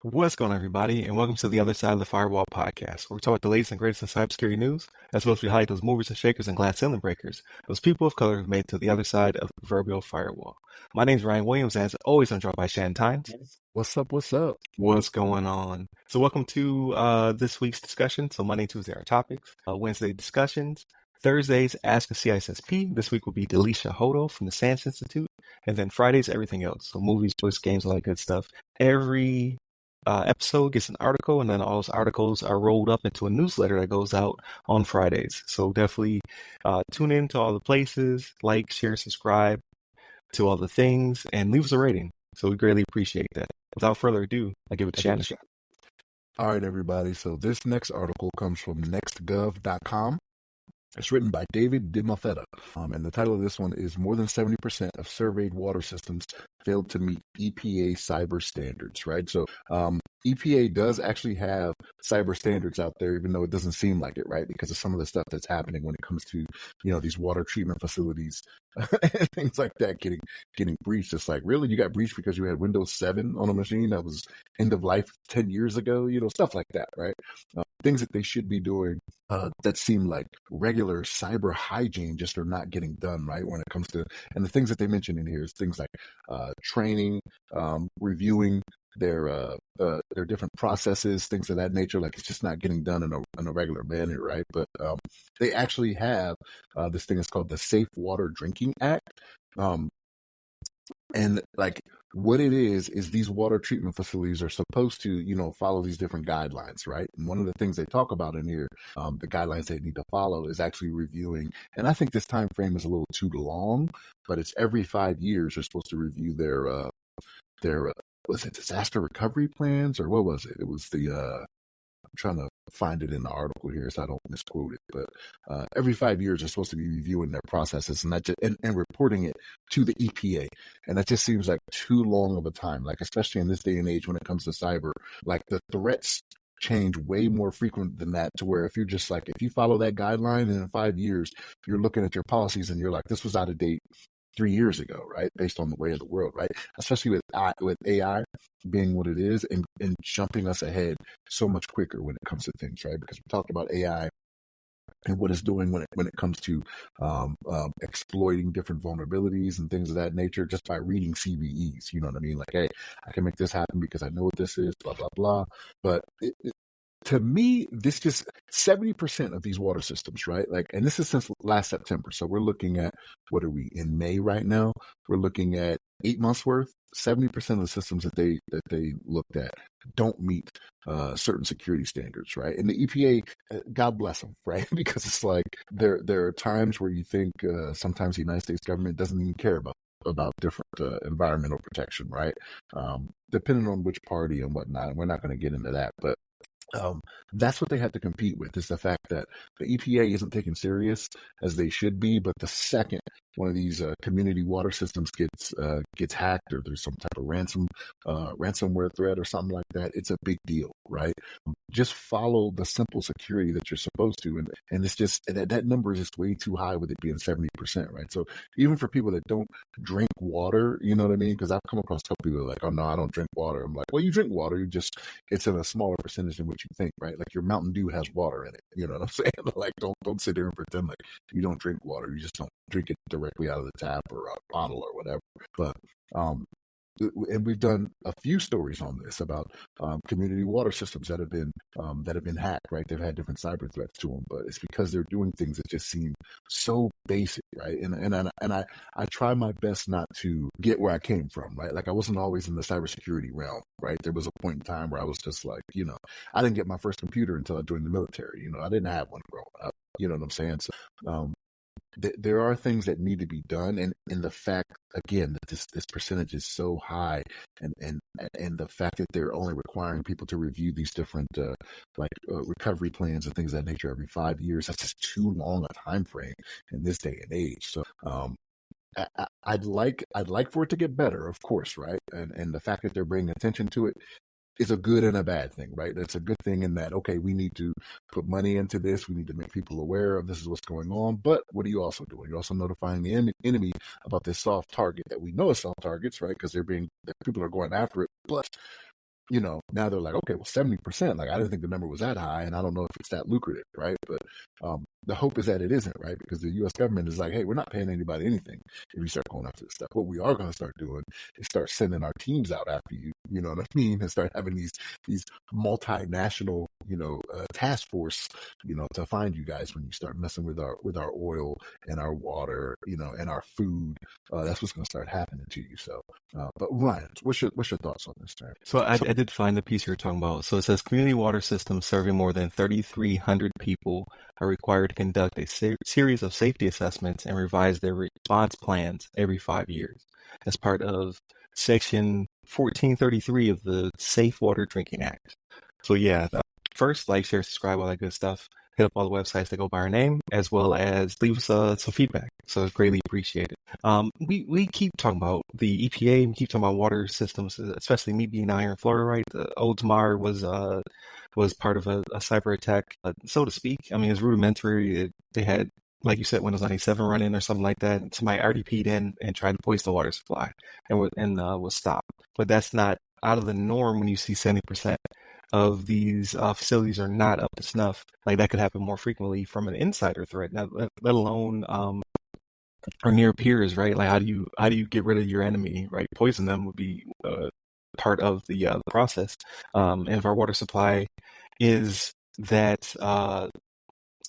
What's going on, everybody, and welcome to the Other Side of the Firewall podcast, where we talk about the latest and greatest in cybersecurity news, as well as we highlight those movers and shakers and glass ceiling breakers, those people of color who've made it to the other side of the proverbial firewall. My name is Ryan Williams, and as always, I'm joined by Shannon Tynes. What's up? What's up? What's going on? So welcome to this week's discussion. So Monday and Tuesday are topics, Wednesday discussions, Thursdays Ask a CISSP. This week will be Delisha Hodo from the SANS Institute, and then Fridays everything else. So movies, books, games, all that good stuff. Every episode gets an article, and then all those articles are rolled up into a newsletter that goes out on Fridays. So definitely tune in to all the places, like, share, subscribe to all the things, and leave us a rating. So we greatly appreciate that. Without further ado, I give it to Shannon. All right, everybody. So this next article comes from nextgov.com. It's written by David DiMaffetta, and the title of this one is More than 70% of surveyed water systems failed to meet EPA cyber standards, right? So EPA does actually have cyber standards out there, even though it doesn't seem like it, right? Because of some of the stuff that's happening when it comes to, these water treatment facilities and things like that getting breached. It's like, really? You got breached because you had Windows 7 on a machine that was end of life 10 years ago, stuff like that, right? Things that they should be doing that seem like regular cyber hygiene just are not getting done, right? When it comes to, and the things that they mention in here is things like training, reviewing their different processes, things of that nature. Like, it's just not getting done in a regular manner, right? But they actually have this thing is called the Safe Water Drinking Act. And like, what it is these water treatment facilities are supposed to, follow these different guidelines, right? And one of the things they talk about in here, the guidelines they need to follow is actually reviewing. And I think this time frame is a little too long, but it's every 5 years they're supposed to review their was it disaster recovery plans, or what was it? It was the I'm trying to find it in the article here so I don't misquote it, but every 5 years they're supposed to be reviewing their processes and and reporting it to the EPA. And that just seems like too long of a time, like especially in this day and age when it comes to cyber. Like, the threats change way more frequent than that, to where if you follow that guideline, and in 5 years you're looking at your policies and you're like, this was out of date 3 years ago, right? Based on the way of the world, right? Especially with AI being what it is, and jumping us ahead so much quicker when it comes to things, right? Because we talked about AI and what it's doing when it comes to exploiting different vulnerabilities and things of that nature, just by reading CVEs. You know what I mean? Like, hey, I can make this happen because I know what this is, blah, blah, blah. But to me, this just 70% of these water systems, right? Like, and this is since last September. So we're looking at, what are we in May right now? We're looking at 8 months worth. 70% of the systems that they looked at don't meet certain security standards, right? And the EPA, God bless them, right? Because it's like there are times where you think sometimes the United States government doesn't even care about different environmental protection, right? Depending on which party and whatnot. And we're not going to get into that, but that's what they have to compete with, is the fact that the EPA isn't taken serious as they should be. But the second one of these community water systems gets hacked, or there's some type of ransomware threat or something like that, it's a big deal, right? Just follow the simple security that you're supposed to, and it's just that number is just way too high with it being 70%, right? So even for people that don't drink water, you know what I mean? Because I've come across a couple people like, oh no, I don't drink water. I'm like, well, you drink water, it's in a smaller percentage than what you think, right? Like, your Mountain Dew has water in it. You know what I'm saying? Like, don't sit there and pretend like you don't drink water. You just don't drink it directly out of the tap or a bottle or whatever. But and we've done a few stories on this about community water systems that have been hacked, right? They've had different cyber threats to them, but it's because they're doing things that just seem so basic, right? And I try my best not to get where I came from, right? Like, I wasn't always in the cybersecurity realm, right? There was a point in time where I was just like, I didn't get my first computer until I joined the military. I didn't have one growing up. You know what I'm saying? So there are things that need to be done, and the fact, again, that this percentage is so high, and the fact that they're only requiring people to review these different recovery plans and things of that nature every 5 years, that's just too long a time frame in this day and age. So I'd like for it to get better, of course, right? And the fact that they're bringing attention to it is a good and a bad thing, right? It's a good thing in that, okay, we need to put money into this. We need to make people aware of this is what's going on. But what are you also doing? You're also notifying the enemy about this soft target that we know is soft targets, right? Because people are going after it. But now they're like, okay, well, 70%. Like, I didn't think the number was that high, and I don't know if it's that lucrative, right? But the hope is that it isn't, right? Because the U.S. government is like, hey, we're not paying anybody anything if you start going after this stuff. What we are going to start doing is start sending our teams out after you, you know what I mean? And start having these multinational, task force, to find you guys when you start messing with our oil and our water, and our food. That's what's going to start happening to you. So, but Ryan, what's your thoughts on this, Terry? So I did find the piece you're talking about. So it says community water systems serving more than 3,300 people are required to conduct a series of safety assessments and revise their response plans every 5 years as part of Section 1433 of the Safe Water Drinking Act. So yeah, first, like, share, subscribe, all that good stuff. Hit up all the websites that go by our name, as well as leave us some feedback. So it's greatly appreciated. We keep talking about the EPA, we keep talking about water systems, especially me being out here in Florida, right? The Oldsmar was part of a cyber attack, so to speak. I mean, it's rudimentary. They had, like you said, Windows 97 running or something like that. Somebody RDP'd in and tried to poison the water supply and was stopped. But that's not out of the norm when you see 70% of these facilities are not up to snuff. Like, that could happen more frequently from an insider threat, not, let alone our near peers, right? Like, how do you get rid of your enemy, right? Poison them would be part of the process. And if our water supply is that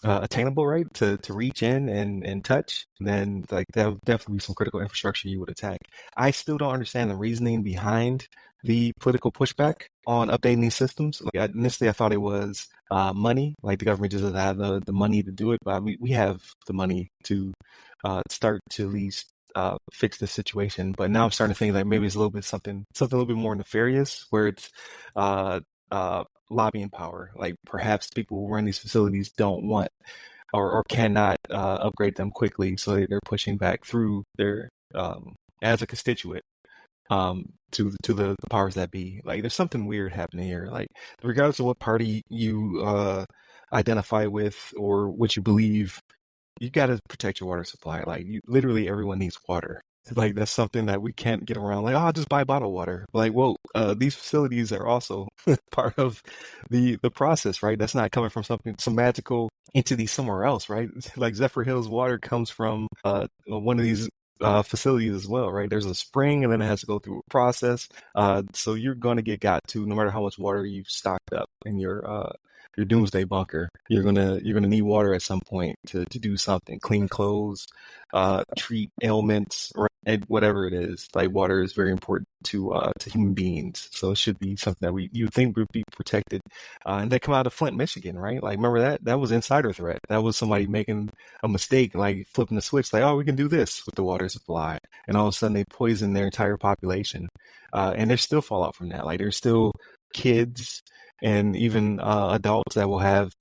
attainable, right, to reach in and touch, then like that would definitely be some critical infrastructure you would attack. I still don't understand the reasoning behind the political pushback on updating these systems. Like, initially, I thought it was money, like the government just doesn't have the money to do it, but we have the money to start to at least fix this situation. But now I'm starting to think that maybe it's a little bit something a little bit more nefarious, where it's lobbying power. Like, perhaps people who run these facilities don't want or cannot upgrade them quickly, so they're pushing back through their as a constituent to the powers that be. Like, there's something weird happening here. Like, regardless of what party you identify with or what you believe, you got to protect your water supply. Like, literally everyone needs water. Like, that's something that we can't get around. Like, I'll just buy bottled water. Like, well, these facilities are also part of the process, right? That's not coming from some magical entity somewhere else, right? Like, Zephyr Hills water comes from one of these facilities as well, right? There's a spring, and then it has to go through a process. So you're going to get got to, no matter how much water you've stocked up in your doomsday bunker. You're gonna need water at some point to do something. Clean clothes, treat ailments, right? And whatever it is. Like, water is very important to human beings. So it should be something that you think would be protected. And they come out of Flint, Michigan, right? Like, remember that was insider threat. That was somebody making a mistake, like flipping the switch, like, oh, we can do this with the water supply, and all of a sudden they poison their entire population. And there's still fallout from that. Like, there's still kids and even adults that will have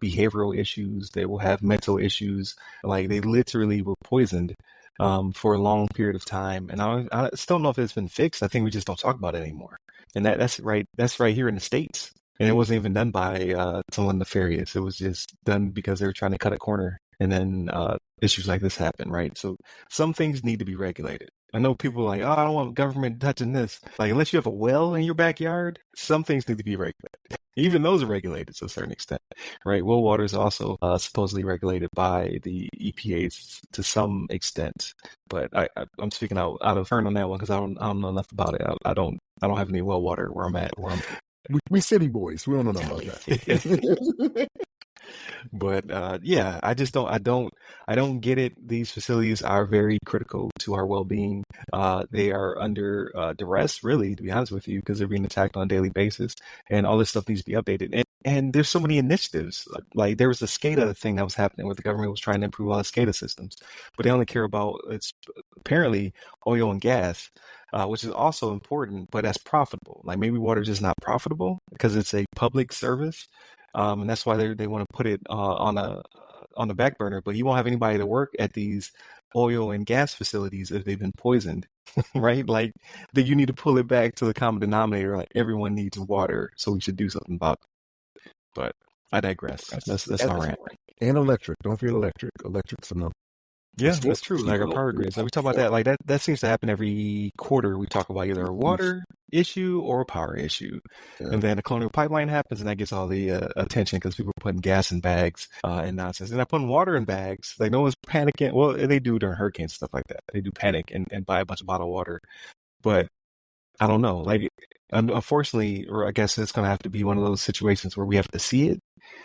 behavioral issues. They will have mental issues. Like, they literally were poisoned for a long period of time. And I still don't know if it's been fixed. I think we just don't talk about it anymore. And that's right here in the States. And it wasn't even done by someone nefarious. It was just done because they were trying to cut a corner. And then issues like this happen, right? So some things need to be regulated. I know people are like, oh, I don't want government touching this. Like, unless you have a well in your backyard, some things need to be regulated. Even those are regulated to a certain extent, right? Well water is also supposedly regulated by the EPA to some extent. But I'm speaking out of turn on that one because I don't know enough about it. I don't have any well water where I'm at. We city boys. We don't know nothing about that. But yeah, I don't get it. These facilities are very critical to our well-being. They are under duress, really, to be honest with you, because they're being attacked on a daily basis, and all this stuff needs to be updated. And there's so many initiatives. Like, there was the SCADA thing that was happening where the government was trying to improve all the SCADA systems, but they only care about, it's apparently, oil and gas. Which is also important, but that's profitable. Like, maybe water is just not profitable because it's a public service. And that's why they want to put it on the back burner. But you won't have anybody to work at these oil and gas facilities if they've been poisoned, right? Like, that you need to pull it back to the common denominator. Like, everyone needs water, so we should do something about it. But I digress. That's my rant. And electric. Don't forget electric. Electric's enough. Yeah, that's true. Like our power grids. Like we talk about that. Like that seems to happen every quarter. We talk about either a water issue or a power issue, and then a colonial pipeline happens, and that gets all the attention because people are putting gas in bags and nonsense. And they're putting water in bags. Like no one's panicking. Well, they do during hurricanes stuff like that. They do panic and buy a bunch of bottled water, but I don't know. Like unfortunately, or I guess it's gonna have to be one of those situations where we have to see it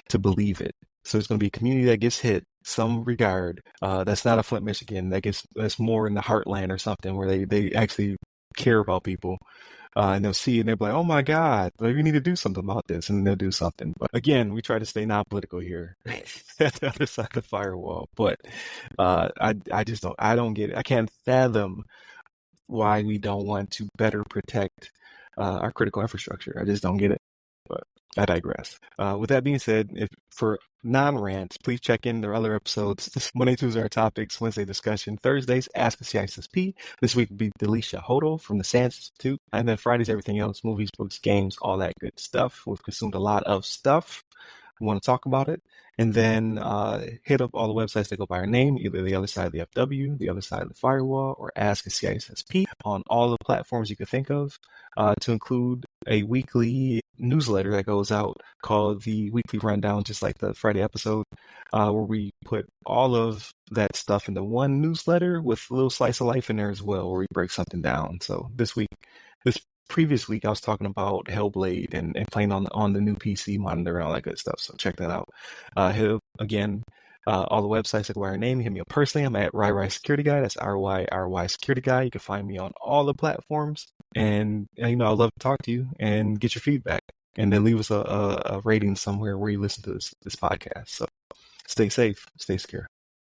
to believe it. So it's going to be a community that gets hit some regard. That's not a Flint, Michigan. That's more in the heartland or something where they actually care about people. And they'll see it and they'll be like, oh my God, well, we need to do something about this. And they'll do something. But again, we try to stay non-political here at the other side of the firewall. But I just don't get it. I can't fathom why we don't want to better protect our critical infrastructure. I just don't get it. But I digress. With that being said, if for non-rants, please check in their other episodes. Monday, Tuesday are topics, Wednesday discussion, Thursdays Ask a CISSP. This week will be Delisha Hodel from the SANS Institute, and then Fridays everything else, movies, books, games, all that good stuff. We've consumed a lot of stuff. We want to talk about it, and then hit up all the websites that go by our name, either the other side of the FW, the other side of the firewall, or Ask a CISSP on all the platforms you could think of, to include a weekly newsletter that goes out called the Weekly Rundown, just like the Friday episode, where we put all of that stuff into one newsletter with a little slice of life in there as well, where we break something down. So this previous week, I was talking about Hellblade and playing on the new PC monitor and all that good stuff. So check that out. Hit again, all the websites that go by our name. Hit me up personally. I'm at RyRy Security Guy. That's RYRY Security Guy. You can find me on all the platforms. And I'd love to talk to you and get your feedback. And then leave us a rating somewhere where you listen to this podcast. So stay safe, stay secure.